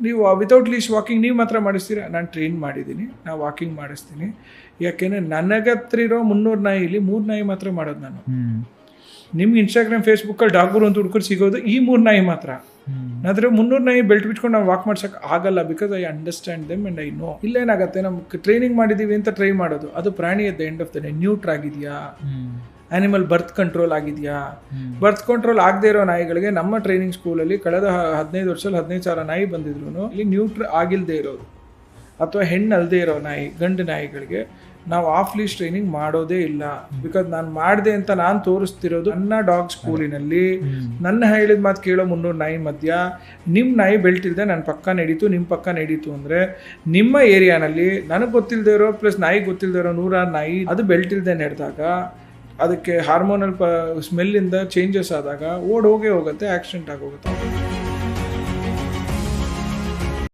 ನೀವು without ಲೀಶ್ walking ನೀವು ಮಾತ್ರ ಮಾಡಿಸ್ತೀರಾ? ನಾನು ಟ್ರೈನ್ ಮಾಡಿದ್ದೀನಿ, ನಾನು ವಾಕಿಂಗ್ ಮಾಡಿಸ್ತೀನಿ. ಯಾಕೆಂದರೆ ನನಗತ್ರ ಇರೋ 300 ನಾಯಿಲಿ 3 ನಾಯಿ ಮಾತ್ರ ಮಾಡೋದು ನಾನು. ನಿಮ್ಗೆ ಇನ್ಸ್ಟಾಗ್ರಾಮ್ ಫೇಸ್ಬುಕ್ಕಲ್ಲಿ ಡಾಗ್ರು ಅಂತ ಹುಡ್ಕೊಂಡು ಸಿಗೋದು ಈ 3 ನಾಯಿ ಮಾತ್ರ. ಆದರೆ 300 ನಾಯಿ ಬೆಲ್ಟ್ ಬಿಟ್ಕೊಂಡು ನಾವು ವಾಕ್ ಮಾಡ್ಸೋಕೆ ಆಗಲ್ಲ. Because I understand them and I know. ಇಲ್ಲೇನಾಗುತ್ತೆ, ನಮ್ಗೆ ಟ್ರೈನಿಂಗ್ ಮಾಡಿದ್ದೀವಿ ಅಂತ ಟ್ರೈ ಮಾಡೋದು, ಅದು ಪ್ರಾಣಿ at the end of the day neuter ಆಗಿದೆಯಾ, ಆ್ಯನಿಮಲ್ ಬರ್ತ್ ಕಂಟ್ರೋಲ್ ಆಗಿದೆಯಾ? ಬರ್ತ್ ಕಂಟ್ರೋಲ್ ಆಗದೆ ಇರೋ ನಾಯಿಗಳಿಗೆ ನಮ್ಮ ಟ್ರೈನಿಂಗ್ ಸ್ಕೂಲಲ್ಲಿ ಕಳೆದ 15 ವರ್ಷದಲ್ಲಿ 15,000 ನಾಯಿ ಬಂದಿದ್ರು ಇಲ್ಲಿ ನ್ಯೂಟ್ರ್ ಆಗಿಲ್ಲದೆ ಇರೋರು ಅಥವಾ ಹೆಣ್ಣು ಅಲ್ಲದೆ ಇರೋ ನಾಯಿ, ಗಂಡು ನಾಯಿಗಳಿಗೆ ನಾವು ಆಫ್ ಲೀಶ್ ಟ್ರೈನಿಂಗ್ ಮಾಡೋದೇ ಇಲ್ಲ. ಬಿಕಾಸ್ ನಾನು ಮಾಡಿದೆ ಅಂತ ನಾನು ತೋರಿಸ್ತಿರೋದು ನನ್ನ ಡಾಗ್ ಸ್ಕೂಲಿನಲ್ಲಿ ನನ್ನ ಹೇಳಿದ ಮಾತು ಕೇಳೋ 300 ನಾಯಿ ಮಧ್ಯ ನಿಮ್ಮ ನಾಯಿ ಬೆಲ್ಟ್ ಇಲ್ಲದೆ ನನ್ನ ಪಕ್ಕ ನಡೀತು, ನಿಮ್ಮ ಪಕ್ಕ ನಡೀತು ಅಂದರೆ ನಿಮ್ಮ ಏರಿಯಾನಲ್ಲಿ ನನಗೆ ಗೊತ್ತಿಲ್ಲದೆ ಇರೋ ಪ್ಲಸ್ ನಾಯಿಗೆ ಗೊತ್ತಿಲ್ಲದೆ ಇರೋ 100 ನಾಯಿ ಅದು ಬೆಲ್ಟ್ ಇಲ್ಲದೆ ನಡೆದಾಗ ಅದಕ್ಕೆ ಹಾರ್ಮೋನಲ್ ಸ್ಮೆಲ್ಲಿಂದ ಚೇಂಜಸ್ ಆದಾಗ ಹೋಗೇ ಹೋಗುತ್ತೆ, ಆಕ್ಸಿಡೆಂಟ್ ಆಗೋಗುತ್ತೆ.